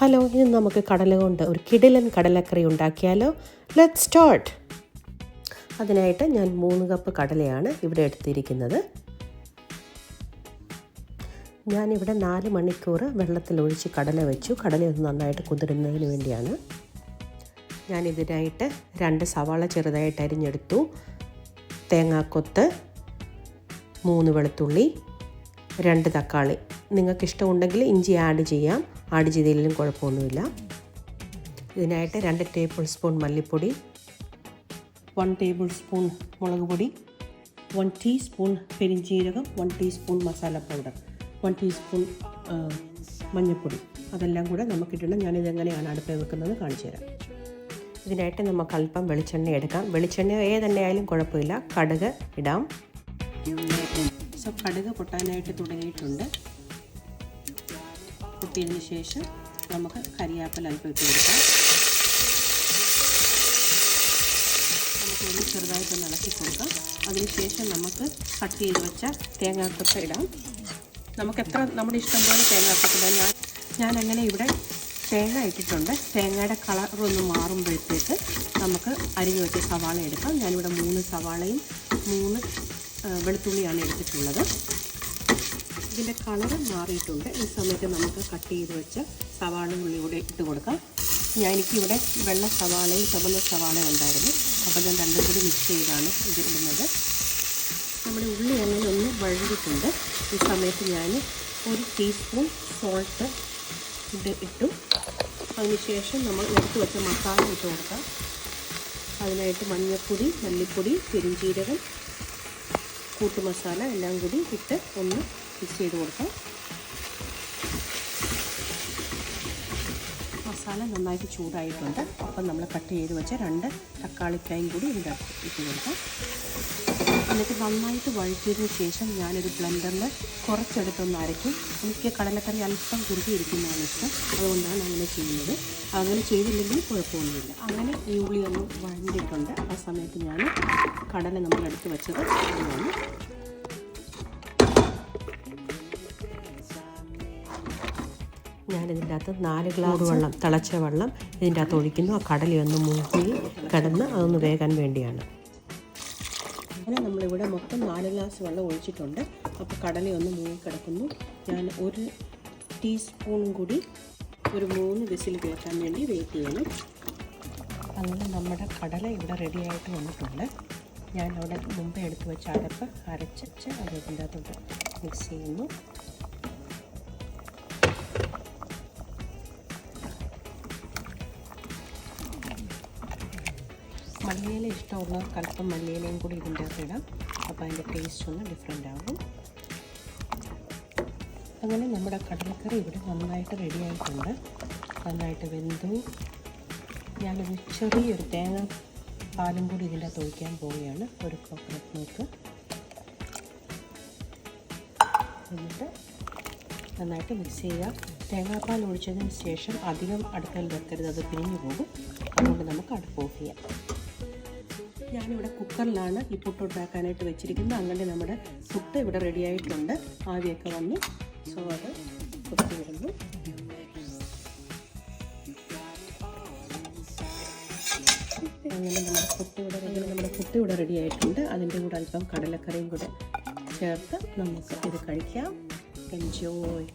Hello, ഇനി നമുക്ക് കടല കൊണ്ട് ഒരു കിടിലൻ കടലക്കറി ഉണ്ടാക്കിയാലോ? Let's start. അതിനായിട്ട് ഞാൻ 3 കപ്പ് കടലയാണ് ഇവിടെ എടുത്തിരിക്കുന്നത്. ഞാനിവിടെ 4 മണിക്കൂർ വെള്ളത്തിലൊഴിച്ച് കടല വെച്ചു. കടലയൊന്ന് നന്നായിട്ട് കുതിരുന്നതിന് വേണ്ടിയാണ്. ഞാനിതിനായിട്ട് 2 സവാള ചെറുതായിട്ട് അരിഞ്ഞെടുത്തു, തേങ്ങാക്കൊത്ത്, 3 വെളുത്തുള്ളി, 2 തക്കാളി. നിങ്ങൾക്ക് ഇഷ്ടമുണ്ടെങ്കിൽ ഇഞ്ചി ആഡ് ചെയ്യാം, ആഡ് ചെയ്തില്ലെങ്കിലും കുഴപ്പമൊന്നുമില്ല. ഇതിനായിട്ട് 2 ടേബിൾ സ്പൂൺ മല്ലിപ്പൊടി, 1 ടേബിൾ സ്പൂൺ മുളക് പൊടി, 1 ടീസ്പൂൺ പെരിഞ്ജീരകം, 1 ടീസ്പൂൺ മസാല പൗഡർ, 1 ടീസ്പൂൺ മഞ്ഞൾപ്പൊടി. അതെല്ലാം കൂടെ നമുക്കിടണം. ഞാനിതെങ്ങനെയാണ് അടുപ്പിൽ വെക്കുന്നത് കാണിച്ചു തരാം. ഇതിനായിട്ട് നമുക്ക് അല്പം വെളിച്ചെണ്ണ എടുക്കാം. വെളിച്ചെണ്ണ ഏതെണ്ണയായാലും കുഴപ്പമില്ല. കടുക് ഇടാം. കടുക് പൊട്ടാനായിട്ട് തുടങ്ങിയിട്ടുണ്ട്. പൊട്ടിയതിന് ശേഷം നമുക്ക് കരിയാപ്പില അല്പം ഇട്ട് കൊടുക്കാം. നമുക്കൊന്ന് ചെറുതായിട്ടൊന്ന് ഇളക്കി കൊടുക്കാം. അതിനുശേഷം നമുക്ക് കട്ട് ചെയ്ത് വെച്ച തേങ്ങാക്കൊത്ത് ഇടാം. നമുക്ക് എത്ര നമ്മുടെ ഇഷ്ടം പോലെ തേങ്ങാക്കൊത്ത് ഇടാം. ഞാൻ അങ്ങനെ ഇവിടെ തേങ്ങ ഇട്ടിട്ടുണ്ട്. തേങ്ങയുടെ കളറൊന്ന് മാറുമ്പോഴത്തേക്ക് നമുക്ക് അരിഞ്ഞു വെച്ച സവാള എടുക്കാം. ഞാനിവിടെ 3 സവാളയും 3 വെളുത്തുള്ളിയാണ് എടുത്തിട്ടുള്ളത്. ഇതിൻ്റെ കളറ് മാറിയിട്ടുണ്ട്. ഈ സമയത്ത് നമുക്ക് കട്ട് ചെയ്ത് വെച്ച സവാള ഉള്ളിയൂടെ ഇട്ട് കൊടുക്കാം. എനിക്കിവിടെ വെള്ള സവാളയും ചുവന്ന സവാളയും ഉണ്ടായിരുന്നു. അപ്പോൾ ഞാൻ രണ്ടും കൂടി മിക്സ് ചെയ്താണ് ഇത് ഇടുന്നത്. നമ്മുടെ ഉള്ളി അങ്ങനെ ഒന്ന് വഴങ്ങിയിട്ടുണ്ട്. ഈ സമയത്ത് ഞാൻ 1 ടീസ്പൂൺ സോൾട്ട് ഇട്ടു. അതിനുശേഷം നമ്മൾ എടുത്ത് വെച്ച മസാല ഇട്ട് കൊടുക്കാം. അതിനായിട്ട് മഞ്ഞൾപ്പൊടി, മല്ലിപ്പൊടി, പെരിഞ്ജീരകം, കൂട്ടുമസാല എല്ലാം കൂടി ഇട്ട് ഒന്ന് മിക്സ് ചെയ്ത് കൊടുക്കാം. മസാല നന്നായിട്ട് ചൂടായിട്ടുണ്ട്. അപ്പം നമ്മൾ കട്ട് ചെയ്ത് വെച്ച 2 തക്കാളിക്കായും കൂടി ഇതിൻ്റെ ഇട്ട് കൊടുക്കാം. എന്നിട്ട് നന്നായിട്ട് വഴറ്റിയതിന് ശേഷം ഞാനൊരു ബ്ലെൻഡറിൽ കുറച്ചെടുത്തൊന്ന് അരയ്ക്കും. എനിക്ക് കടലക്കറി അല്പം കുറുകിയിരിക്കുന്നതാണ് ഇഷ്ടം, അതുകൊണ്ടാണ് അങ്ങനെ ചെയ്യുന്നത്. അങ്ങനെ ചെയ്തില്ലെങ്കിൽ കുഴപ്പമൊന്നുമില്ല. അങ്ങനെ ഈ ഉള്ളി ഒന്ന് വഴഞ്ഞിട്ടുണ്ട്. ആ സമയത്ത് ഞാൻ കടല നമ്മൾ എടുത്ത് വെച്ചത് ഇതാണ്. ഞാനിതിൻ്റെ അകത്ത് 4 ഗ്ലാസ് വെള്ളം, തിളച്ച വെള്ളം ഇതിൻ്റെ അകത്ത് ഒഴിക്കുന്നു. ആ കടലയൊന്ന് മുങ്ങി കിടന്ന് അതൊന്ന് വേകാൻ വേണ്ടിയാണ്. അങ്ങനെ നമ്മളിവിടെ മൊത്തം 4 ഗ്ലാസ് വെള്ളം ഒഴിച്ചിട്ടുണ്ട്. അപ്പോൾ കടലയൊന്ന് മുങ്ങി കിടക്കുന്നു. ഞാൻ 1 ടീസ്പൂണും കൂടി ഒരു 3 വിസിൽ കേൾക്കാൻ വേണ്ടി വെയിറ്റ് ചെയ്യണം. അങ്ങനെ നമ്മുടെ കടല ഇവിടെ റെഡിയായിട്ട് വന്നിട്ടുണ്ട്. ഞാൻ അവിടെ മുമ്പേ എടുത്ത് വെച്ച അടപ്പ് അരച്ച് അത് ഇതിൻ്റെ അകത്തോട്ട് മിക്സ് ചെയ്യുന്നു. മല്ലിയില ഇഷ്ടമുള്ളവർക്ക് അല്പം മല്ലിയിലയും കൂടി ഇതിൻ്റെ അകത്ത് ഇടാം. അപ്പോൾ അതിൻ്റെ ടേസ്റ്റ് ഒന്ന് ഡിഫറെൻ്റ് ആകും. അങ്ങനെ നമ്മുടെ കടലക്കറി ഇവിടെ നന്നായിട്ട് റെഡിയായിട്ടുണ്ട്. നന്നായിട്ട് വെന്തു. ഞാനൊരു ചെറിയൊരു തേങ്ങ പാലും കൂടി ഇതിൻ്റെ അകത്ത് ഒഴിക്കാൻ പോവുകയാണ്. ഒരു കോക്കനട്ട് മിൽക്ക്. എന്നിട്ട് നന്നായിട്ട് മിക്സ് ചെയ്യുക. തേങ്ങാപ്പാൽ ഒഴിച്ചതിന് ശേഷം അധികം അടുപ്പിൽ വെക്കരുത്, അത് പിരിഞ്ഞു പോകും. അതുകൊണ്ട് നമുക്ക് അടുപ്പ് ഓഫ് ചെയ്യാം. ഞാനിവിടെ കുക്കറിലാണ് ഈ പുട്ട് ഉണ്ടാക്കാനായിട്ട് വെച്ചിരിക്കുന്നത്. അങ്ങനെ നമ്മുടെ പുട്ട് ഇവിടെ റെഡിയായിട്ടുണ്ട്. ആവിയൊക്കെ വന്നു. സോ അത് കുത്തി വിടുന്നു. അങ്ങനെ നമ്മുടെ പുട്ട് ഇവിടെ റെഡിയായിട്ടുണ്ട്. അതിൻ്റെ കൂടെ അല്പം കടലക്കറിയും കൂടെ ചേർത്ത് നമുക്ക് ഇത് കഴിക്കാം. എൻജോയ്.